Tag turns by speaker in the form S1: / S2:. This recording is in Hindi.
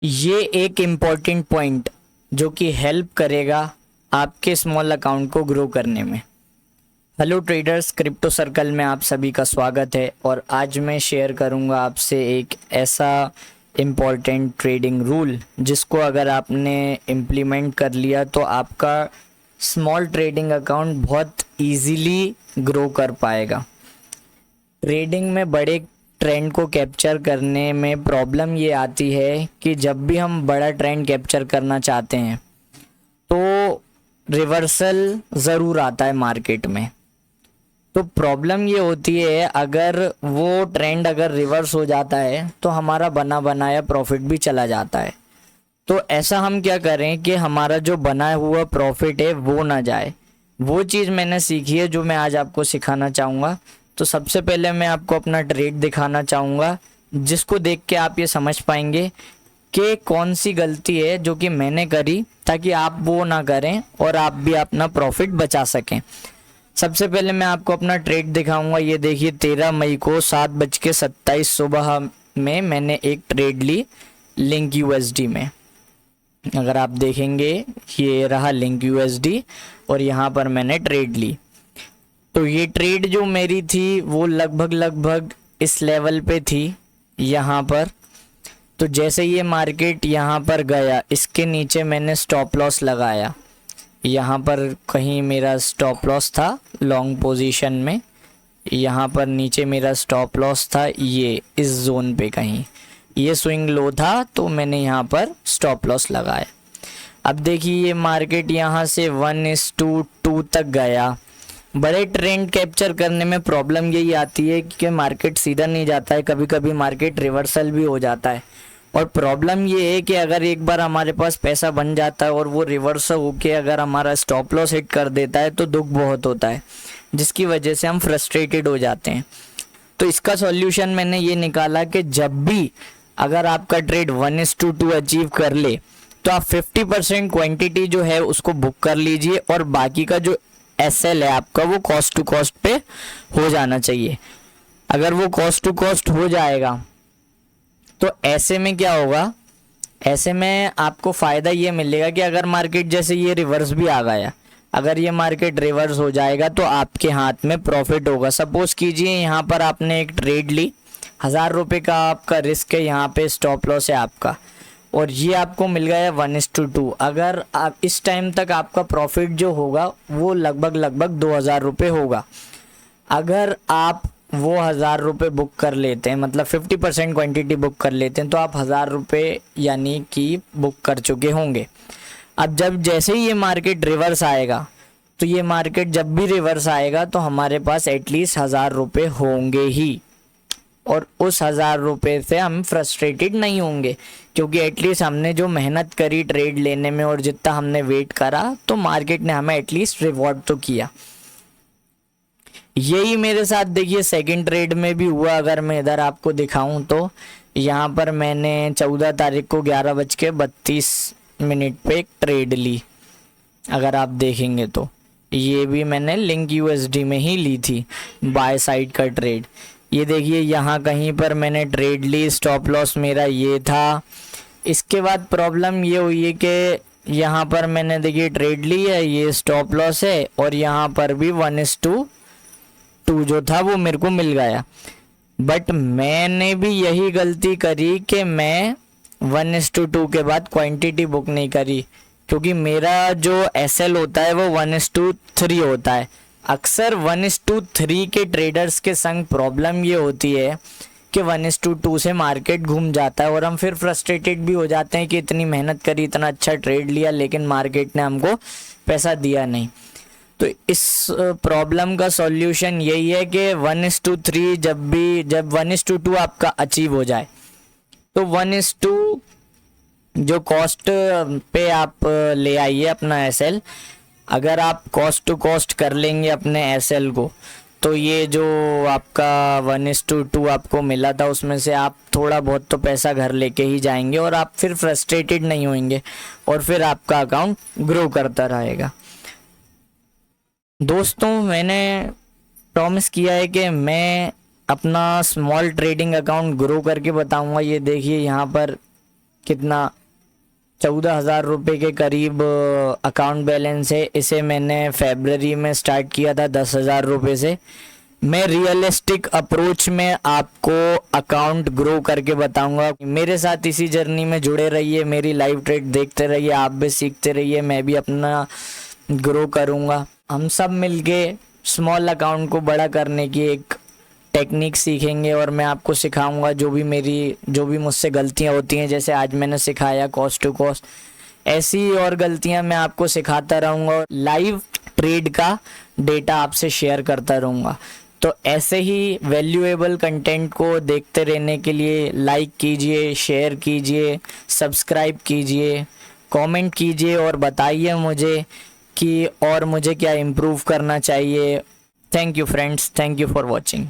S1: ये एक इम्पॉर्टेंट पॉइंट जो कि हेल्प करेगा आपके स्मॉल अकाउंट को ग्रो करने में। हेलो ट्रेडर्स, क्रिप्टो सर्कल में आप सभी का स्वागत है और आज मैं शेयर करूंगा आपसे एक ऐसा इम्पॉर्टेंट ट्रेडिंग रूल जिसको अगर आपने इम्प्लीमेंट कर लिया तो आपका स्मॉल ट्रेडिंग अकाउंट बहुत इजीली ग्रो कर पाएगा। ट्रेडिंग में बड़े ट्रेंड को कैप्चर करने में प्रॉब्लम ये आती है कि जब भी हम बड़ा ट्रेंड कैप्चर करना चाहते हैं तो रिवर्सल ज़रूर आता है मार्केट में। तो प्रॉब्लम ये होती है अगर वो ट्रेंड अगर रिवर्स हो जाता है तो हमारा बना बनाया प्रॉफिट भी चला जाता है। तो ऐसा हम क्या करें कि हमारा जो बना हुआ प्रॉफिट है वो ना जाए। वो चीज़ मैंने सीखी है जो मैं आज आपको सिखाना चाहूँगा। तो सबसे पहले मैं आपको अपना ट्रेड दिखाना चाहूँगा जिसको देख के आप ये समझ पाएंगे कि कौन सी गलती है जो कि मैंने करी, ताकि आप वो ना करें और आप भी अपना प्रॉफिट बचा सकें। सबसे पहले मैं आपको अपना ट्रेड दिखाऊंगा। ये देखिए 13 मई को 7:27 सुबह में मैंने एक ट्रेड ली लिंक यूएसडी में। अगर आप देखेंगे ये रहा लिंक यूएसडी और यहाँ पर मैंने ट्रेड ली। तो ये ट्रेड जो मेरी थी वो लगभग इस लेवल पे थी यहाँ पर। तो जैसे ये मार्केट यहाँ पर गया इसके नीचे मैंने स्टॉप लॉस लगाया। यहाँ पर कहीं मेरा स्टॉप लॉस था लॉन्ग पोजीशन में, यहाँ पर नीचे मेरा स्टॉप लॉस था ये इस जोन पे कहीं। ये स्विंग लो था तो मैंने यहाँ पर स्टॉप लॉस लगाया। अब देखिए ये मार्केट यहाँ से 1:2 तक गया। बड़े ट्रेंड कैप्चर करने में प्रॉब्लम यही आती है कि मार्केट सीधा नहीं जाता है, कभी कभी मार्केट रिवर्सल भी हो जाता है। और प्रॉब्लम ये है कि अगर एक बार हमारे पास पैसा बन जाता है और वो रिवर्स होके अगर हमारा स्टॉप लॉस हिट कर देता है तो दुख बहुत होता है, जिसकी वजह से हम फ्रस्ट्रेटेड हो जाते हैं। तो इसका सॉल्यूशन मैंने ये निकाला कि जब भी अगर आपका ट्रेड 1:2 अचीव कर ले तो आप 50% क्वांटिटी जो है उसको बुक कर लीजिए और बाकी का जो एसएल है आपका वो कॉस्ट टू कॉस्ट पे हो जाना चाहिए। अगर वो कॉस्ट टू कॉस्ट हो जाएगा तो ऐसे में क्या होगा, ऐसे में आपको फ़ायदा ये मिलेगा कि अगर मार्केट जैसे ये रिवर्स भी आ गया, अगर ये मार्केट रिवर्स हो जाएगा तो आपके हाथ में प्रॉफिट होगा। सपोज कीजिए यहाँ पर आपने एक ट्रेड ली, 1000 रुपये का आपका रिस्क है, यहाँ पे स्टॉप लॉस है आपका और ये आपको मिल गया 1:2। अगर आप इस टाइम तक आपका प्रॉफिट जो होगा वो लगभग 2000 रुपये होगा। अगर आप वो 1000 रुपये बुक कर लेते हैं, मतलब 50% क्वांटिटी बुक कर लेते हैं, तो आप 1000 रुपये यानी कि बुक कर चुके होंगे। अब जब जैसे ही ये मार्केट रिवर्स आएगा तो ये मार्केट जब भी रिवर्स आएगा तो हमारे पास एटलीस्ट 1000 रुपये होंगे ही और उस 1000 रुपये से हम फ्रस्ट्रेटेड नहीं होंगे क्योंकि एटलीस्ट हमने जो मेहनत करी ट्रेड लेने में और जितना हमने वेट करा तो मार्केट ने हमें एटलीस्ट रिवॉर्ड तो किया। यही मेरे साथ देखिए सेकंड ट्रेड में भी हुआ। अगर मैं इधर आपको दिखाऊं तो यहाँ पर मैंने 14 तारीख को 11:32 पे एक ट्रेड ली। अगर आप देखेंगे तो ये भी मैंने लिंक यूएसडी में ही ली थी, बाय साइड का ट्रेड। ये देखिए यहाँ कहीं पर मैंने ट्रेड ली, स्टॉप लॉस मेरा ये था। इसके बाद प्रॉब्लम ये हुई है कि यहाँ पर मैंने देखिए ट्रेड ली है, ये स्टॉप लॉस है और यहाँ पर भी 1:2 जो था वो मेरे को मिल गया। बट मैंने भी यही गलती करी कि मैं 1:2 के बाद क्वांटिटी बुक नहीं करी, क्योंकि मेरा जो एसएल होता है वो 1:3 होता है। अक्सर 1:3 के ट्रेडर्स के संग प्रॉब्लम ये होती है कि 1:2 से मार्केट घूम जाता है और हम फिर फ्रस्ट्रेटेड भी हो जाते हैं कि इतनी मेहनत करी, इतना अच्छा ट्रेड लिया, लेकिन मार्केट ने हमको पैसा दिया नहीं। तो इस प्रॉब्लम का सॉल्यूशन यही है कि 1:3 जब 1:2 आपका अचीव हो जाए तो 1:2 जो कॉस्ट पे आप ले आइए अपना एसएल। अगर आप कॉस्ट टू कॉस्ट कर लेंगे अपने एसएल को तो ये जो आपका 1:2 आपको मिला था उसमें से आप थोड़ा बहुत तो पैसा घर लेके ही जाएंगे और आप फिर फ्रस्ट्रेटेड नहीं होंगे और फिर आपका अकाउंट ग्रो करता रहेगा। दोस्तों, मैंने प्रॉमिस किया है कि मैं अपना स्मॉल ट्रेडिंग अकाउंट ग्रो करके बताऊंगा। ये देखिए यहाँ पर कितना 14,000 रुपये के करीब अकाउंट बैलेंस है। इसे मैंने फरवरी में स्टार्ट किया था 10,000 रुपये से। मैं रियलिस्टिक अप्रोच में आपको अकाउंट ग्रो करके बताऊंगा। मेरे साथ इसी जर्नी में जुड़े रहिए, मेरी लाइव ट्रेड देखते रहिए, आप भी सीखते रहिए, मैं भी अपना ग्रो करूंगा। हम सब मिलके स्मॉल अकाउंट को बड़ा करने की एक टेक्निक सीखेंगे और मैं आपको सिखाऊंगा जो भी मुझसे गलतियां होती हैं, जैसे आज मैंने सिखाया कॉस्ट टू कॉस्ट, ऐसी और गलतियां मैं आपको सिखाता रहूंगा। लाइव ट्रेड का डेटा आपसे शेयर करता रहूंगा। तो ऐसे ही वैल्यूएबल कंटेंट को देखते रहने के लिए लाइक कीजिए, शेयर कीजिए, सब्सक्राइब कीजिए, कमेंट कीजिए और बताइए मुझे कि और मुझे क्या इम्प्रूव करना चाहिए। Thank you friends, thank you for watching.